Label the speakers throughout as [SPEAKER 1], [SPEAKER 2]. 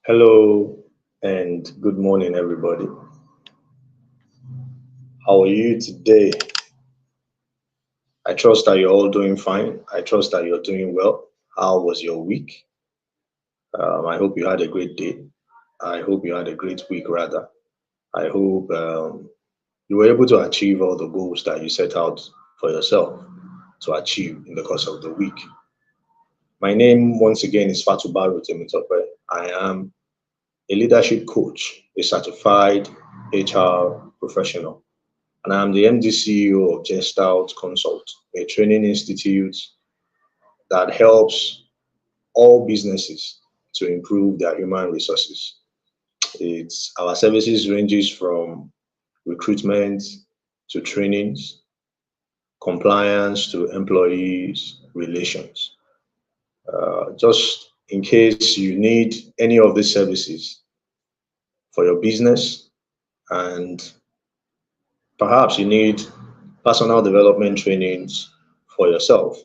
[SPEAKER 1] Hello and good morning, everybody. How are you today? I trust that you're all doing fine. I trust that you're doing well. How was your week? I hope you had a great day. I hope you had a great week, rather. I hope you were able to achieve all the goals that you set out for yourself to achieve in the course of the week. My name, once again, is Fatubaru Temitope. I am a leadership coach, a certified HR professional, and I'm the MD CEO of Gestalt Consult, a training institute that helps all businesses to improve their human resources. It's our services ranges from recruitment to trainings, compliance to employees relations. Just in case you need any of these services for your business, and perhaps you need personal development trainings for yourself,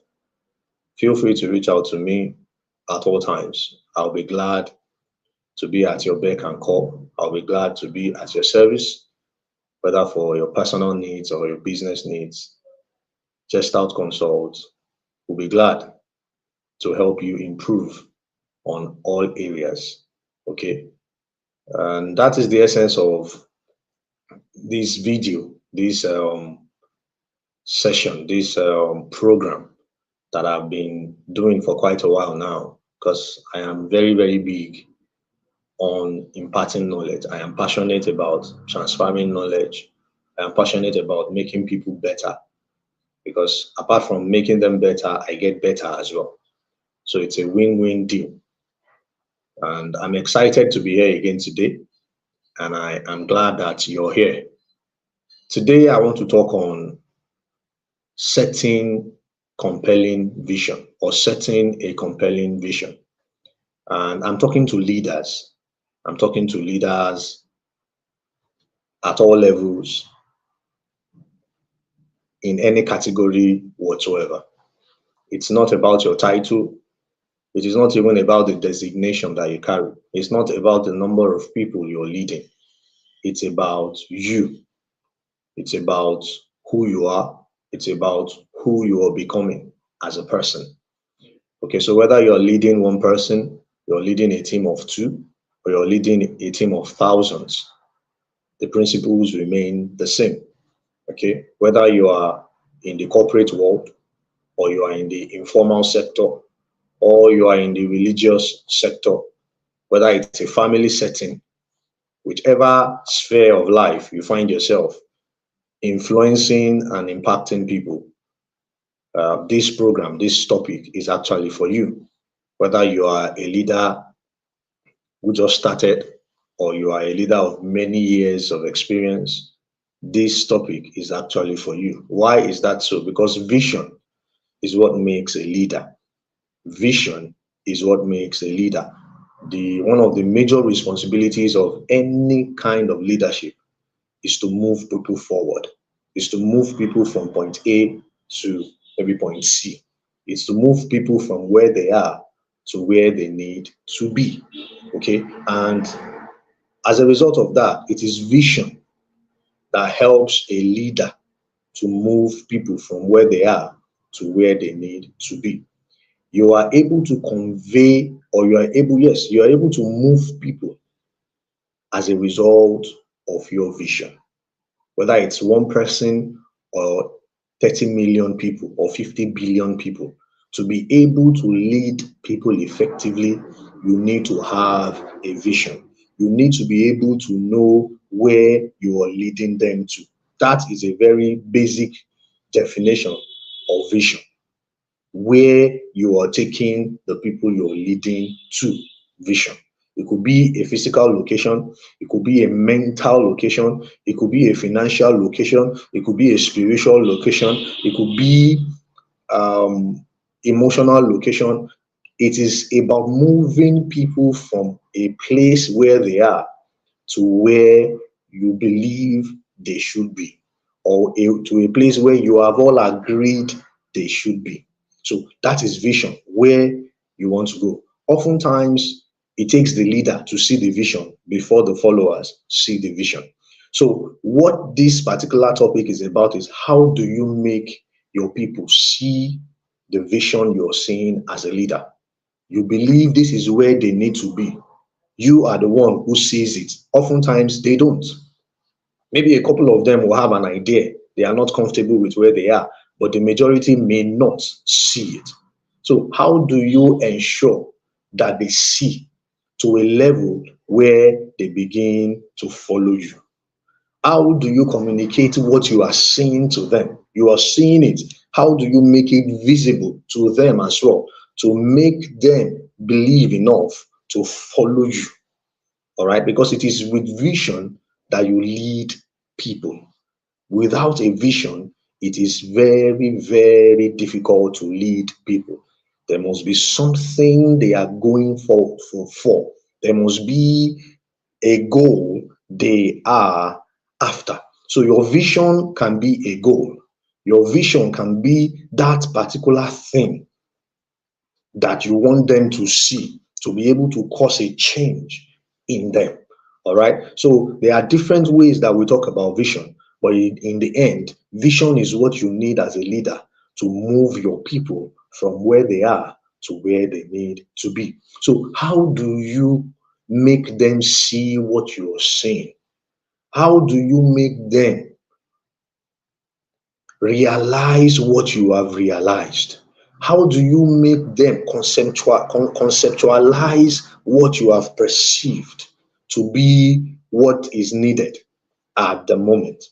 [SPEAKER 1] feel free to reach out to me at all times. I'll be glad to be at your beck and call. I'll be glad to be at your service, whether for your personal needs or your business needs. Just out consult. We'll be glad to help you improve on all areas. Okay. And that is the essence of this video, this session, this program that I've been doing for quite a while now, because I am very, very big on imparting knowledge. I am passionate about transferring knowledge. I am passionate about making people better because apart from making them better, I get better as well. So it's a win-win deal. And I'm excited to be here again today. And I am glad that you're here. Today, I want to talk on setting compelling vision or setting a compelling vision. And I'm talking to leaders. I'm talking to leaders at all levels in any category whatsoever. It's not about your title. It is not even about the designation that you carry. It's not about the number of people you're leading. It's about you. It's about who you are. It's about who you are becoming as a person. Okay, so whether you're leading one person, you're leading a team of two, or you're leading a team of thousands, the principles remain the same. Okay, whether you are in the corporate world, or you are in the informal sector, or you are in the religious sector, whether it's a family setting, whichever sphere of life you find yourself influencing and impacting people, this program, this topic is actually for you. Whether you are a leader who just started or you are a leader of many years of experience, this topic is actually for you. Why is that so? Because vision is what makes a leader. Vision is what makes a leader. The one of the major responsibilities of any kind of leadership is to move people forward, is to move people from point A to maybe point C. It's to move people from where they are to where they need to be. Okay. And as a result of that, it is vision that helps a leader to move people from where they are to where they need to be. You are able to convey, or you are able, yes, you are able to move people as a result of your vision, whether it's one person or 30 million people or 50 billion people. To be able to lead people effectively, you need to have a vision. You need to be able to know where you are leading them to. That is a very basic definition of vision, where you are taking the people you're leading to. Vision. It could be a physical location, it could be a mental location, it could be a financial location, it could be a spiritual location, it could be emotional location. It is about moving people from a place where they are to where you believe they should be, or to a place where you have all agreed they should be. So that is vision, where you want to go. Oftentimes, It takes the leader to see the vision before the followers see the vision. So, what this particular topic is about is how do you make your people see the vision you're seeing as a leader? You believe this is where they need to be. You are the one who sees it. Oftentimes, they don't. Maybe a couple of them will have an idea. They are not comfortable with where they are, but the majority may not see it. So, how do you ensure that they see to a level where they begin to follow you? How do you communicate what you are seeing to them? You are seeing it. How do you make it visible to them as well to make them believe enough to follow you? All right, because it is with vision that you lead people. Without a vision, it is very, very difficult to lead people. There must be something they are going for. There must be a goal they are after. So your vision can be a goal. Your vision can be that particular thing that you want them to see to be able to cause a change in them. All right. So there are different ways that we talk about vision, but in the end, vision is what you need as a leader to move your people from where they are to where they need to be. So, how do you make them see what you're saying? How do you make them realize what you have realized? How do you make them conceptualize what you have perceived to be what is needed at the moment?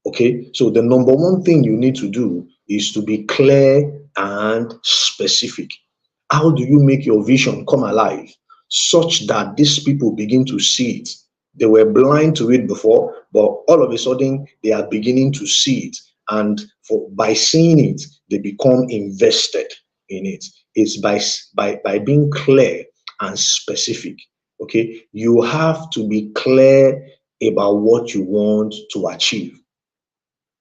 [SPEAKER 1] Okay, so the number one thing you need to do is to be clear and specific. How do you make your vision come alive such that these people begin to see it? They were blind to it before, but all of a sudden they are beginning to see it. And by seeing it, they become invested in it. It's by being clear and specific. Okay, you have to be clear about what you want to achieve.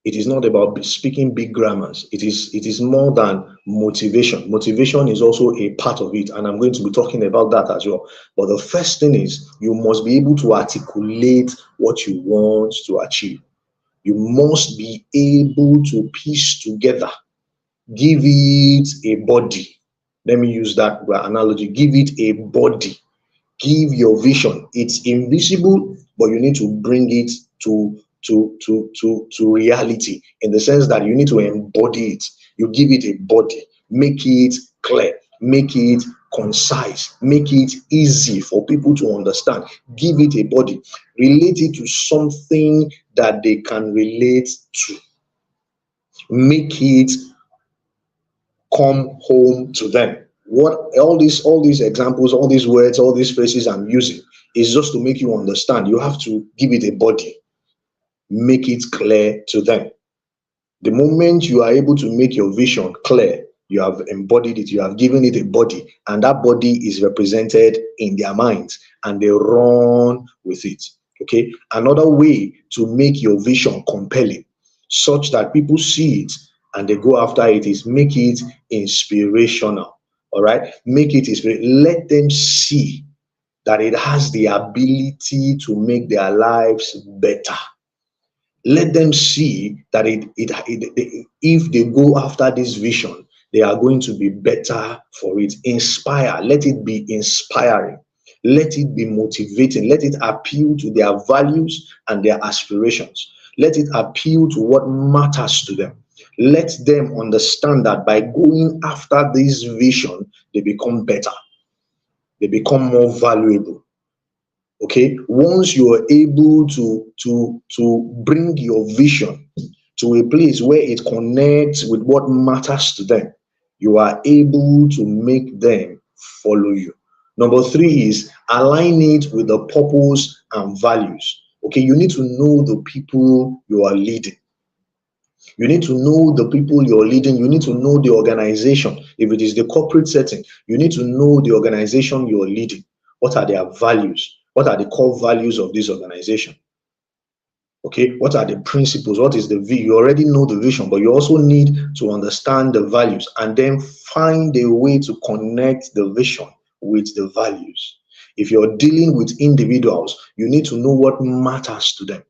[SPEAKER 1] It is not about speaking big grammars. It is more than motivation. Motivation is also a part of it, and I'm going to be talking about that as well. But the first thing is you must be able to articulate what you want to achieve. You must be able to piece together, give it a body. Let me use that analogy. Give it a body. Give your vision. It's invisible, but you need to bring it to reality in the sense that you need to embody it. You give it a body, make it clear, make it concise, make it easy for people to understand. Give it a body, relate it to something that they can relate to. Make it come home to them. What all these examples, all these words, all these phrases I'm using is just to make you understand. You have to give it a body, make it clear to them. The moment you are able to make your vision clear, you have embodied it, you have given it a body, and that body is represented in their minds and they run with it. Okay. Another way to make your vision compelling such that people see it and they go after it is make it inspirational. All right. Make it inspirational. Let them see that it has the ability to make their lives better. Let them see that if they go after this vision, they are going to be better for it. Inspire. Let it be inspiring. Let it be motivating. Let it appeal to their values and their aspirations. Let it appeal to what matters to them. Let them understand that by going after this vision, they become better. They become more valuable. Okay, once you are able to bring your vision to a place where it connects with what matters to them, you are able to make them follow you. Number three is align it with the purpose and values. Okay, you need to know the people you are leading. You need to know the people you're leading. You need to know the organization. If it is the corporate setting, you need to know the organization you're leading. What are their values? What are the core values of this organization? Okay, what are the principles? What is the vision? You already know the vision, but you also need to understand the values and then find a way to connect the vision with the values. If you're dealing with individuals, you need to know what matters to them.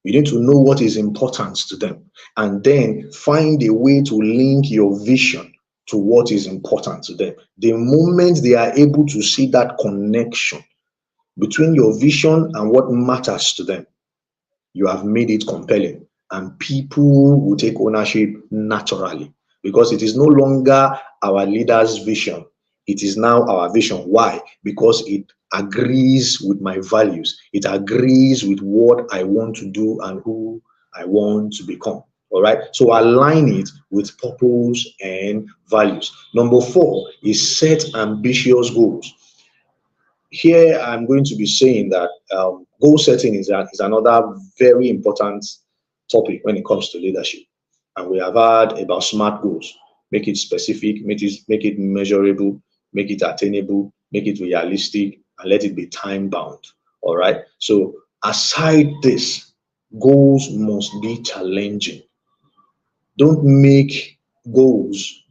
[SPEAKER 1] You need to know what is important to them, and then find a way to link your vision to what is important to them. The moment they are able to see that connection between your vision and what matters to them, you have made it compelling, and people will take ownership naturally, because it is no longer our leader's vision, it is now our vision. Why? Because it agrees with my values, it agrees with what I want to do and who I want to become. All right, so align it with purpose and values. Number four is set ambitious goals. Here I'm going to be saying that goal setting is another very important topic when it comes to leadership. And we have heard about SMART goals. Make it specific, make it measurable, make it attainable, make it realistic, and let it be time bound. All right. So aside this, goals must be challenging. Don't make goals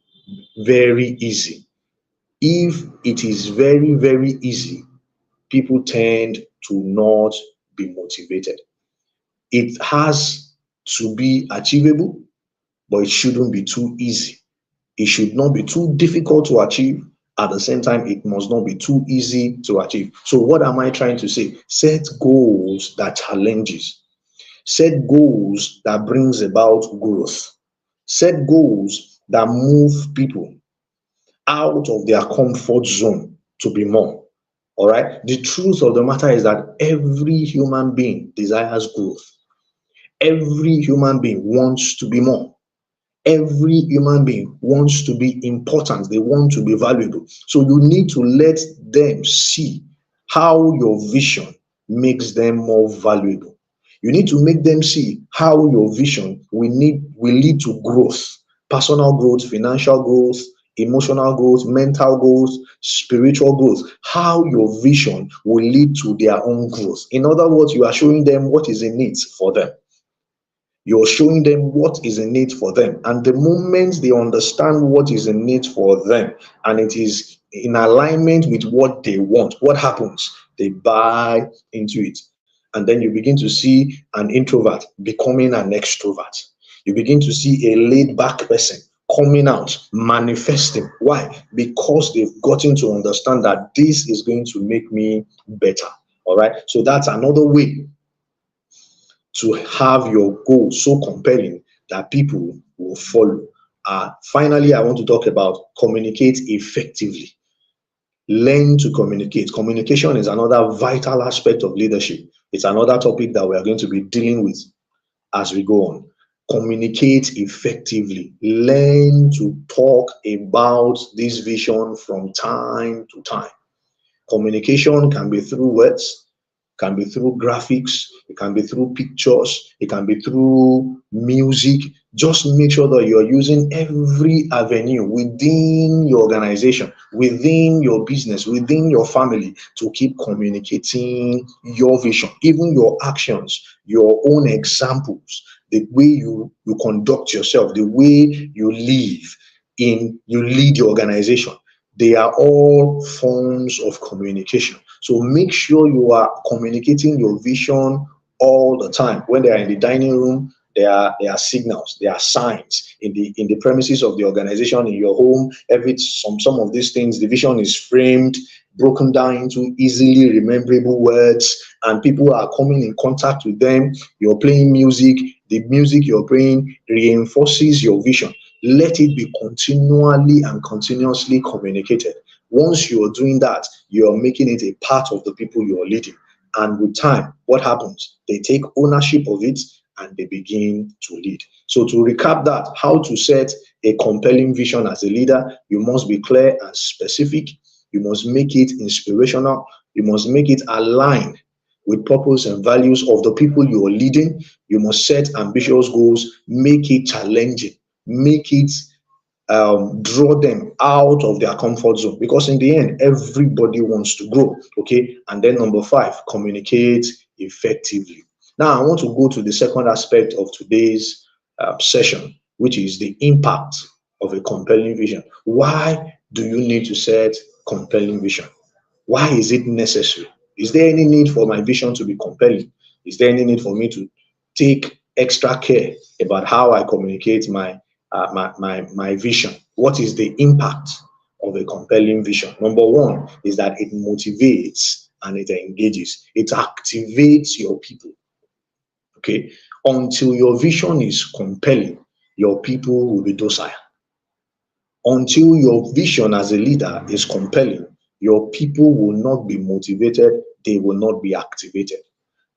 [SPEAKER 1] very easy. If it is very, very easy, people tend to not be motivated. It has to be achievable, but it shouldn't be too easy. It should not be too difficult to achieve. At the same time, it must not be too easy to achieve. So what am I trying to say? Set goals that challenges. Set goals that brings about growth. Set goals that move people out of their comfort zone to be more. All right. The truth of the matter is that every human being desires growth. Every human being wants to be more. Every human being wants to be important. They want to be valuable. So you need to let them see how your vision makes them more valuable. You need to make them see how your vision will lead to growth, personal growth, financial growth, emotional growth, mental growth, spiritual growth, how your vision will lead to their own growth. In other words, you are showing them what is in it for them. You're showing them what is in it for them. And the moment they understand what is in it for them and it is in alignment with what they want, what happens? They buy into it. And then you begin to see an introvert becoming an extrovert. You begin to see a laid back person coming out, manifesting. Why? Because they've gotten to understand that this is going to make me better. All right. So that's another way to have your goal so compelling that people will follow. Finally, I want to talk about communicate effectively. Learn to communicate. Communication is another vital aspect of leadership. It's another topic that we are going to be dealing with as we go on. Communicate effectively. Learn to talk about this vision from time to time. Communication can be through words, can be through graphics, it can be through pictures, it can be through music. Just make sure that you're using every avenue within your organization, within your business, within your family to keep communicating your vision, even your actions, your own examples, the way you conduct yourself, the way you live you lead your organization. They are all forms of communication. So make sure you are communicating your vision all the time. When they are in the dining room, there are signals, there are signs in the premises of the organization, in your home. Some of these things, the vision is framed, broken down into easily rememberable words, and people are coming in contact with them. You're playing music, the music you're playing reinforces your vision. Let it be continually and continuously communicated. Once you're doing that, you're making it a part of the people you're leading. And with time, what happens? They take ownership of it and they begin to lead. So to recap that, how to set a compelling vision as a leader, you must be clear and specific. You must make it inspirational. You must make it aligned with purpose and values of the people you are leading. You must set ambitious goals, make it challenging, make it draw them out of their comfort zone, because in the end everybody wants to grow. Okay. And then number 5, communicate effectively. Now I want to go to the second aspect of today's session, which is the impact of a compelling vision. Why do you need to set compelling vision? Why is it necessary? Is there any need for my vision to be compelling? Is there any need for me to take extra care about how I communicate my vision? What is the impact of a compelling vision? Number one is that it motivates and it engages. It activates your people. Okay. Until your vision is compelling, your people will be docile. Until your vision as a leader is compelling, your people will not be motivated, they will not be activated.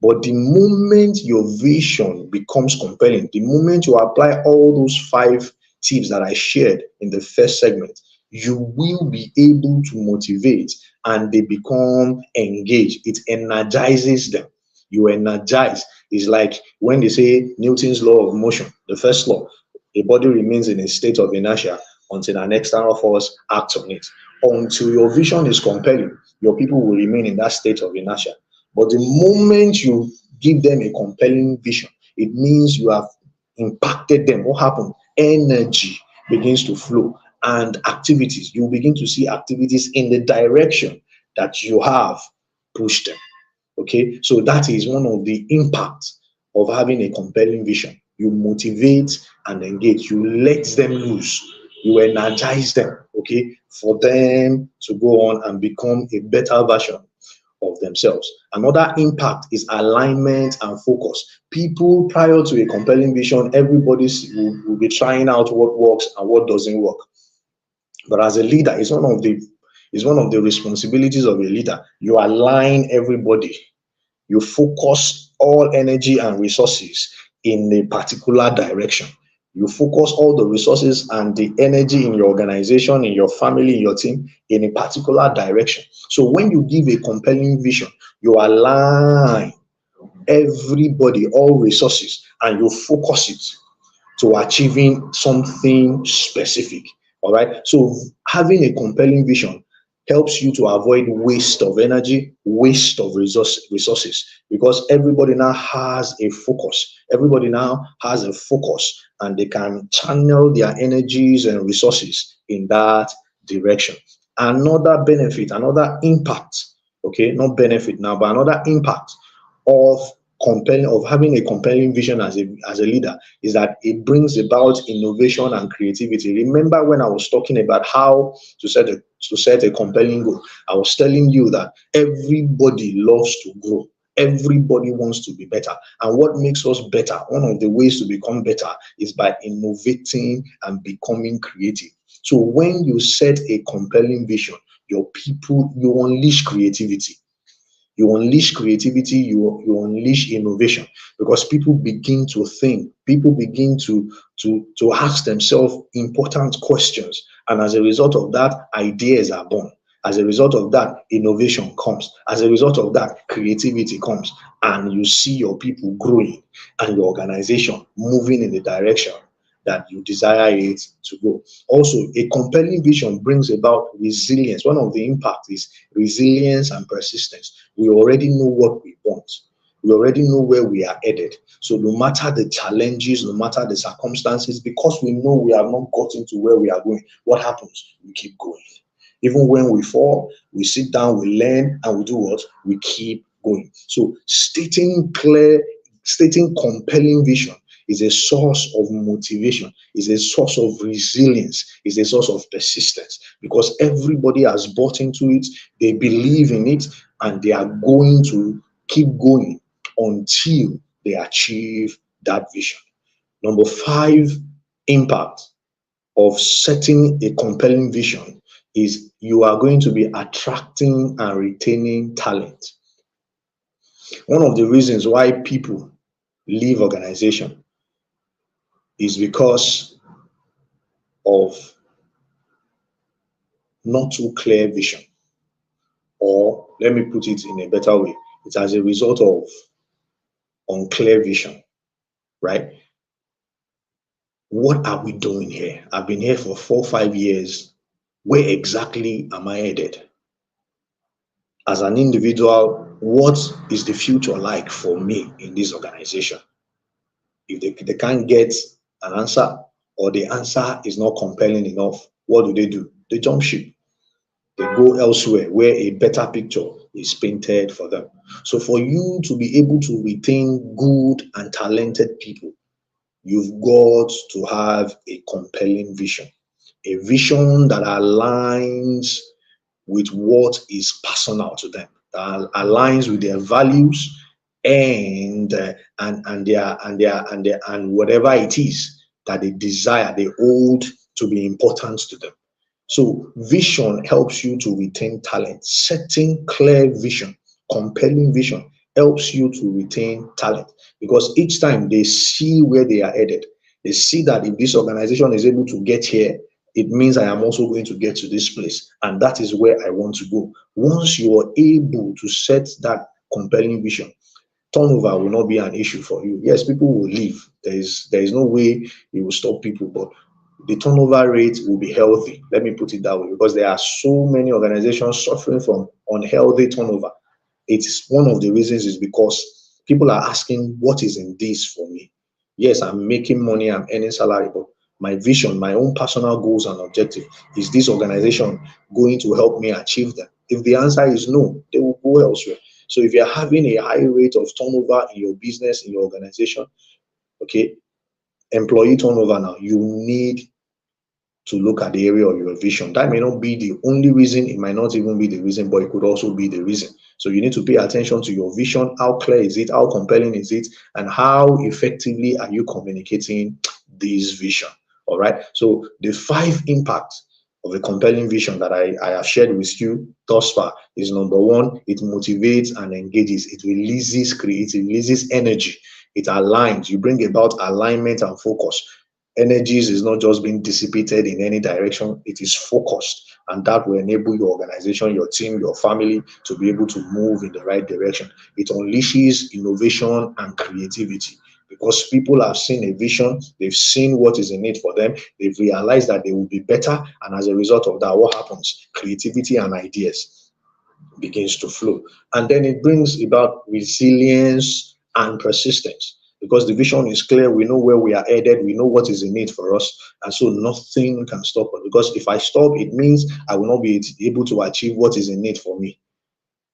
[SPEAKER 1] But the moment your vision becomes compelling, the moment you apply all those 5 tips that I shared in the first segment, you will be able to motivate and they become engaged. It energizes them. You energize. It's like when they say Newton's law of motion, the first law, a body remains in a state of inertia until an external force acts on it. Until your vision is compelling, your people will remain in that state of inertia. But the moment you give them a compelling vision, it means you have impacted them. What happened? Energy begins to flow and activities. You begin to see activities in the direction that you have pushed them. Okay, so that is one of the impacts of having a compelling vision. You motivate and engage, you let them loose, you energize them, okay, for them to go on and become a better version of themselves. Another impact is alignment and focus. People prior to a compelling vision, everybody will be trying out what works and what doesn't work. But as a leader, it's one of the responsibilities of a leader. You align everybody, you focus all energy and resources in a particular direction. You focus all the resources and the energy in your organization, in your family, in your team, in a particular direction. So when you give a compelling vision, you align everybody, all resources, and you focus it to achieving something specific. All right. So having a compelling vision helps you to avoid waste of energy, waste of resources, because everybody now has a focus. Everybody now has a focus and they can channel their energies and resources in that direction. Another benefit, another impact, okay, not benefit now, but another impact of having a compelling vision as a leader is that it brings about innovation and creativity. Remember when I was talking about how to set a compelling goal, I was telling you that everybody loves to grow. Everybody wants to be better. And what makes us better, one of the ways to become better is by innovating and becoming creative. So when you set a compelling vision, your people, you unleash creativity. You unleash innovation, because people begin to think, people begin to ask themselves important questions, and as a result of that, ideas are born. As a result of that, innovation comes. As a result of that, creativity comes, and you see your people growing and your organization moving in the direction that you desire it to go. Also, a compelling vision brings about resilience. One of the impacts is resilience and persistence. We already know what we want. We already know where we are headed. So no matter the challenges, no matter the circumstances, because we know we have not gotten to where we are going, what happens? We keep going. Even when we fall, we sit down, we learn, and we do what? We keep going. So stating compelling vision is a source of motivation, is a source of resilience, is a source of persistence, because everybody has bought into it, they believe in it, and they are going to keep going until they achieve that vision. Number 5 impact of setting a compelling vision is you are going to be attracting and retaining talent. One of the reasons why people leave organization is because of not too clear vision. Or let me put it in a better way, it's as a result of unclear vision, right? What are we doing here? I've been here for 4 or 5 years. Where exactly am I headed? As an individual, what is the future like for me in this organization? If they can't get an answer, or the answer is not compelling enough, what do? They jump ship. They go elsewhere where a better picture is painted for them. So for you to be able to retain good and talented people, you've got to have a compelling vision, a vision that aligns with what is personal to them, that aligns with their values and whatever it is that they desire, they hold to be important to them. So vision helps you to retain talent. Setting clear vision, compelling vision helps you to retain talent because each time they see where they are headed, they see that if this organization is able to get here, it means I am also going to get to this place, and that is where I want to go. Once you are able to set that compelling vision, turnover will not be an issue for you. Yes, people will leave. There is no way you will stop people, but the turnover rate will be healthy. Let me put it that way, because there are so many organizations suffering from unhealthy turnover. It's one of the reasons is because people are asking, what is in this for me? Yes, I'm making money, I'm earning salary, but my vision, my own personal goals and objective, is this organization going to help me achieve them? If the answer is no, they will go elsewhere. So if you're having a high rate of turnover in your business, in your organization, okay, employee turnover now, you need to look at the area of your vision. That may not be the only reason, it might not even be the reason, but it could also be the reason. So you need to pay attention to your vision. How clear is it? How compelling is it? And how effectively are you communicating this vision? All right. So the 5 impacts of a compelling vision that I have shared with you thus far is: number 1, it motivates and engages. It releases creative, releases energy. It aligns. You bring about alignment and focus. Energies is not just being dissipated in any direction, it is focused, and that will enable your organization, your team, your family to be able to move in the right direction. It unleashes innovation and creativity because people have seen a vision, they've seen what is in it for them, they've realized that they will be better, and as a result of that, what happens? Creativity and ideas begins to flow. And then it brings about resilience and persistence because the vision is clear. We know where we are headed. We know what is in it for us. And so nothing can stop us, because if I stop, it means I will not be able to achieve what is in it for me.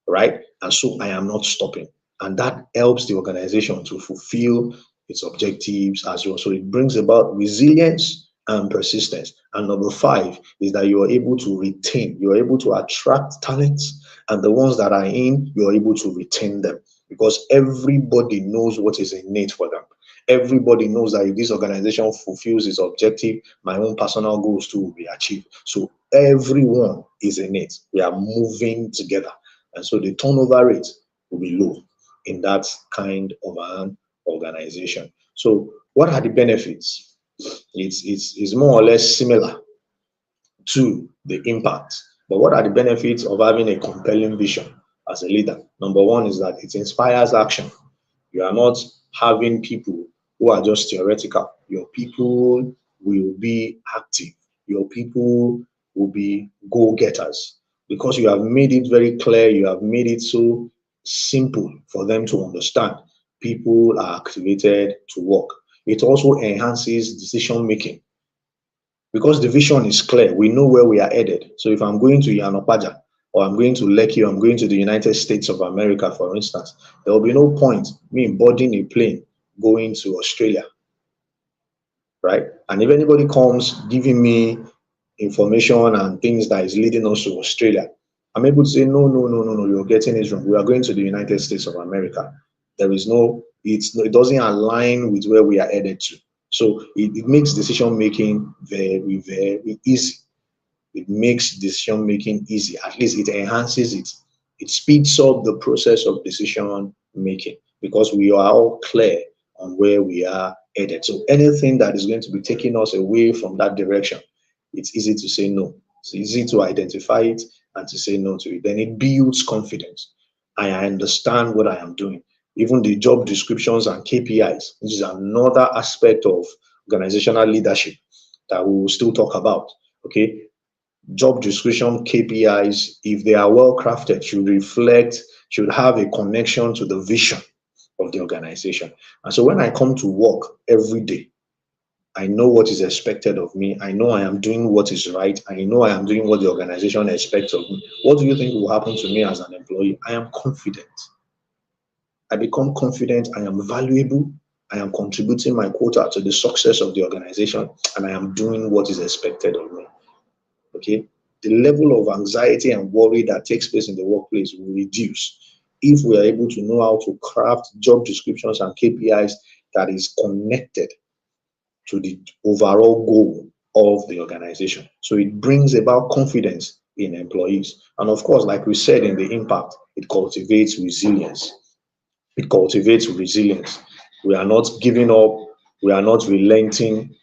[SPEAKER 1] Right? And so I am not stopping. And that helps the organization to fulfill its objectives as well. So it brings about resilience and persistence. And number 5 is that you are able to retain, you are able to attract talents, and the ones that are in, you are able to retain them because everybody knows what is in it for them. Everybody knows that if this organization fulfills its objective, my own personal goals too will be achieved. So everyone is in it. We are moving together. And so the turnover rate will be low in that kind of an organization. So what are the benefits? It's more or less similar to the impact. But what are the benefits of having a compelling vision as a leader? Number 1 is that it inspires action. You are not having people who are just theoretical. Your people will be active. Your people will be go-getters because you have made it very clear. You have made it so simple for them to understand. People are activated to work. It also enhances decision making because the vision is clear. We know where we are headed. So if I'm going to Yanopaja, or I'm going to Lekki, or I'm going to the United States of America, for instance, there will be no point me boarding a plane going to Australia, right? And if anybody comes giving me information and things that is leading us to Australia, I'm able to say, no, no, no, no, no, you're getting it wrong. We are going to the United States of America. There is no, it doesn't align with where we are headed to. So it makes decision making very, very easy. It makes decision making easy. At least it enhances it. It speeds up the process of decision making because we are all clear on where we are headed. So anything that is going to be taking us away from that direction, it's easy to say no. It's easy to identify it and to say no to it. Then it builds confidence. I understand what I am doing. Even the job descriptions and KPIs, which is another aspect of organizational leadership that we will still talk about. Okay, job description KPIs, if they are well crafted, should have a connection to the vision of the organization. And so when I come to work every day, I know what is expected of me. I know I am doing what is right. I know I am doing what the organization expects of me. What do you think will happen to me as an employee? I am confident. I become confident. I am valuable. I am contributing my quota to the success of the organization, and I am doing what is expected of me. Okay. The level of anxiety and worry that takes place in the workplace will reduce if we are able to know how to craft job descriptions and KPIs that is connected to the overall goal of the organization. So it brings about confidence in employees. And of course, like we said in the impact, it cultivates resilience. It cultivates resilience. We are not giving up, we are not relenting,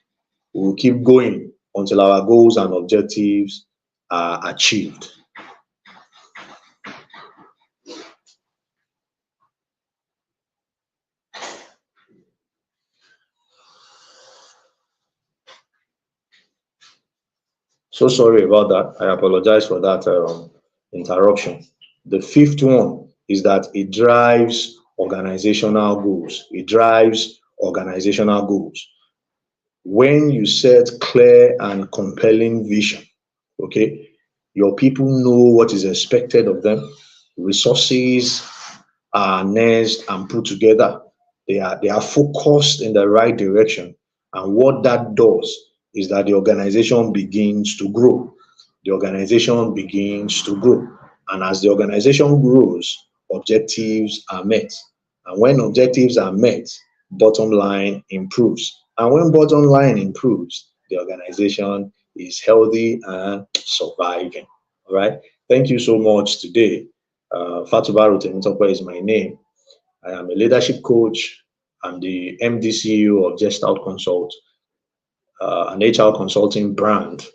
[SPEAKER 1] we will keep going until our goals and objectives are achieved. So sorry about that. I apologize for that interruption. The fifth one is that it drives organizational goals. It drives organizational goals. When you set clear and compelling vision, okay, your people know what is expected of them. Resources are nursed and put together. They are focused in the right direction. And what that does is that the organization begins to grow. The organization begins to grow. And as the organization grows, objectives are met. And when objectives are met, bottom line improves. And when bottom line improves, the organization is healthy and surviving. All right. Thank you so much today. Fatubaru Temitope is my name. I am a leadership coach. I'm the MD CEO of Gestalt Consult, an HR consulting brand.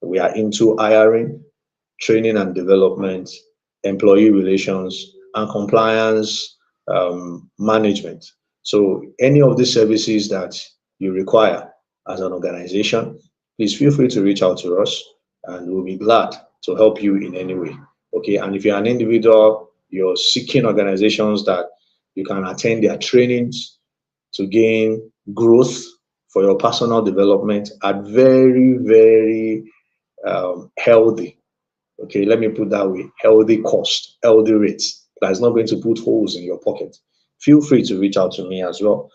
[SPEAKER 1] We are into hiring, training and development, employee relations, and compliance management. So, any of these services that you require as an organization, please feel free to reach out to us, and we'll be glad to help you in any way. Okay, and if you're an individual, you're seeking organizations that you can attend their trainings to gain growth for your personal development at very, very healthy. Okay, let me put that way, healthy cost, healthy rates. That's not going to put holes in your pocket. Feel free to reach out to me as well.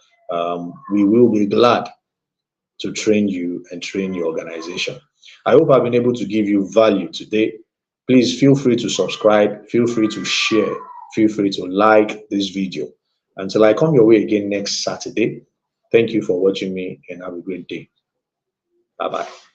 [SPEAKER 1] We will be glad to train you and train your organization. I hope I've been able to give you value today. Please feel free to subscribe, feel free to share, feel free to like this video. Until I come your way again next Saturday, thank you for watching me and have a great day. Bye-bye.